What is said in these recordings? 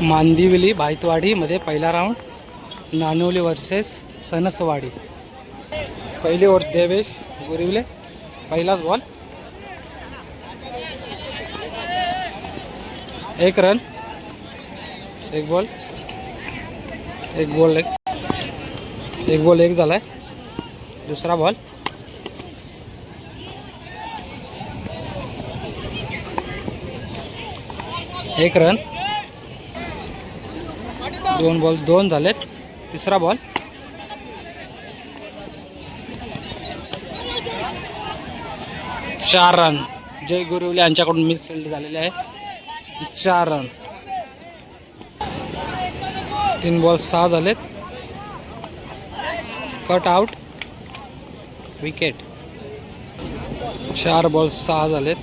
मांदिवली भायतवाडी मध्ये पहिला round, नानवली versus Sanaswadi. पहिली ओव्हर देवेश गोरिवले, पहिलाच ball, 1 run, 1 ball, 1 ball, 1 ball 1 झालाय. दुसरा बॉल, एक रन, 2 बॉल 2 झालेत. तिसरा बॉल, 4 रन. जय गोरिवले यांच्याकडून मिस फील्ड झालेले आहे. 4 रन. 3 बॉल 6 झालेत. Cut out, wicket. 4 बॉल 6 झालेत.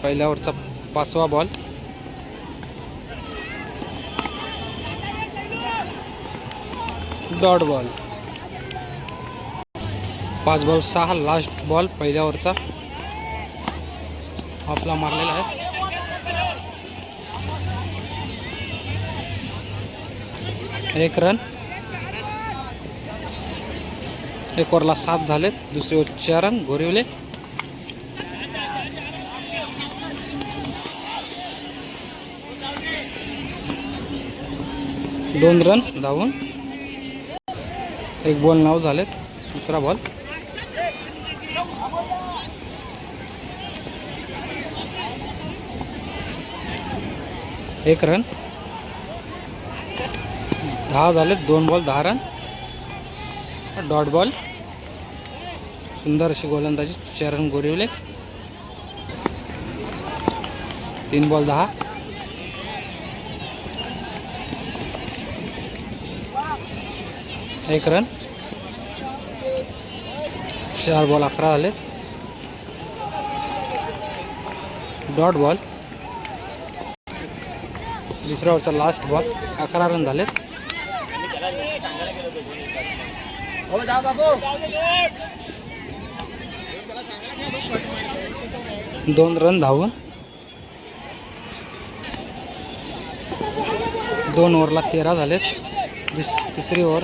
पहिल्या ओव्हरचा 5वा ball, dot ball. 5 ball 6 last ball पहिल्या ओव्हरचा, ऑफला मारलेला आहे. एक रन. 1 ओव्हरला 7 झालेत. दुसरी ओव्हर 4 रन गोरिवले. दोन रन धावून. 1 बॉल 9 झालेत. दुसरा बॉल, एक रन. 10 झालेत. 2 बॉल 10 रन. Dot ball. सुंदर अशी गोलंदाजी, चरण गोरिवले. 3 बॉल 10. एक रन. 4 बॉल 11 झालेत. Dot ball. दुसऱ्या ओव्हरचा लास्ट बॉल, 11 रन झालेत. 2 रन धावून. 2 ओव्हरला 13 झालेत. तिसरी ओव्हर,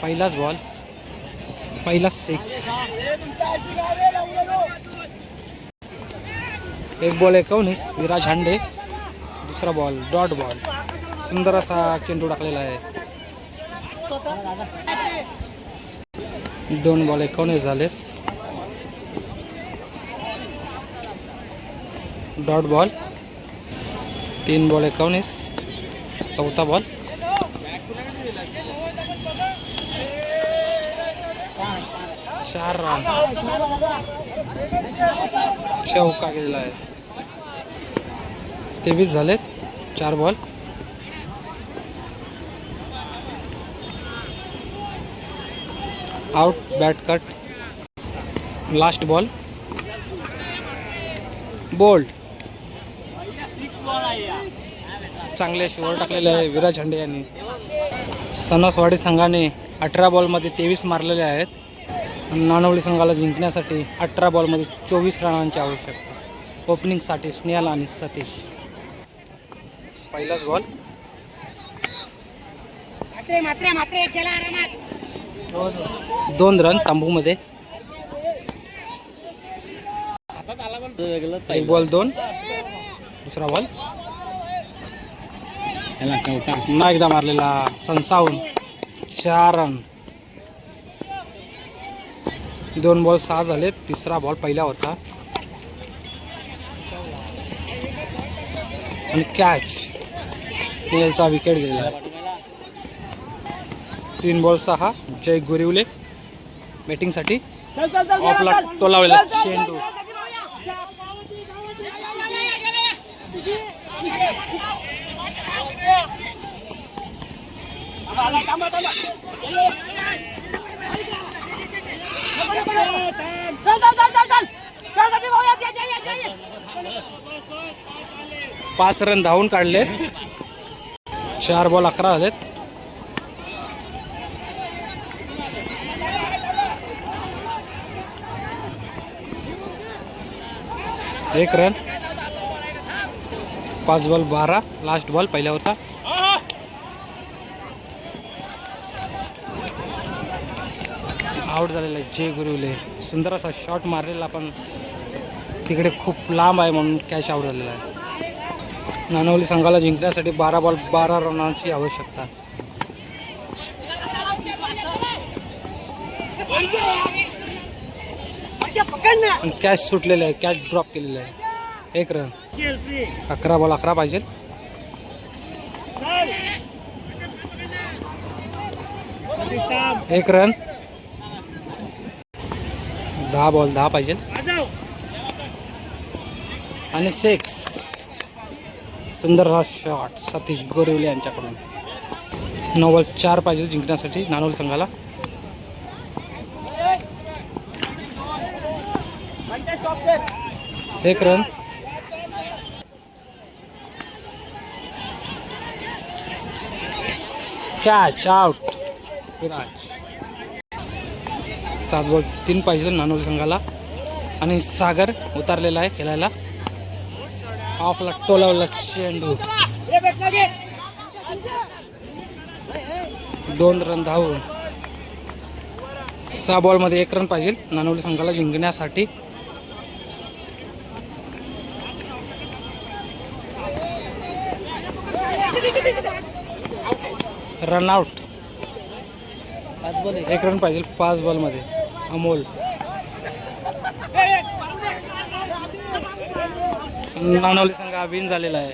पहिलाच बॉल, पहिलाच 6. 1 बॉल 19 विराज हांडे. दुसरा बॉल, डॉट बॉल. सुंदर असा चेंडू टाकलेला आहे. 2 बॉल 19 झाले. Dot ball. 3 बॉल 19. चौथा बॉल, 4 रन. चौका गेलेला आहे. 23 झालेत. 4 ball. Out, bat cut. Last ball, bowled. चांगले शिवर टाकलेले आहे विराज हांडे यांनी. सणसवाडी संघाने 18 बॉलमध्ये 23 मारलेले आहेत. नानवली संघाला जिंकण्यासाठी 18 बॉलमध्ये 24 रनांची आवश्यकता. ओपनिंगसाठी स्नेहल आणि सतीश. पहिलाच बॉल, 2 रन तांबूमध्ये. 1 बॉल 2. दुसरा बॉल, पुन्हा एकदा मारलेला संसावून. 4 रन. 2 बॉल 6 झालेत. तिसरा बॉल पहिल्या ओव्हरचा आणि कॅच. स्नेहलचा विकेट गेला. 3 बॉल 6. जय गोरिवले बॅटिंगसाठी. ऑफला टोलावलेला चेंडू. पाच रन धावून काढले. 4 बॉल 11 झालेत. एक रन. 5 बॉल 12, लास्ट बॉल पहिल्यावरचा. आउट झालेला आहे जय गुरुले. सुंदर असा शॉट मारलेला पण तिकडे खूप लांब आहे म्हणून कॅच आउट झालेला आहे. नानवली संघाला जिंकण्यासाठी 12 बॉल 12 रनांची आवश्यकता. कॅच सुटलेलं आहे, कॅच ड्रॉप केलेलं आहे. 1 रन. 11 बॉल 11 पाहिजे. एक रन. 10 बॉल 10 पाहिजे आणि 6. सुंदर हा शॉट सतीश गोरिवले यांच्याकडून. 9 बॉल 4 पाहिजे जिंकण्यासाठी नानवली संघाला. एक run. Catch out Viraj. 7 ball 3 पाहिजे नानवली संघाला आणि सागर उतरलेला आहे खेळायला. ऑफला टोलावला चेंडू. 2 रन धावून. 6 बॉलमध्ये 1 रन पाहिजे नानवली संघाला जिंकण्यासाठी. Run out. 1 रन पाहिजे 5 बॉलमध्ये. अमोल. नानवली संघ विन झालेला आहे.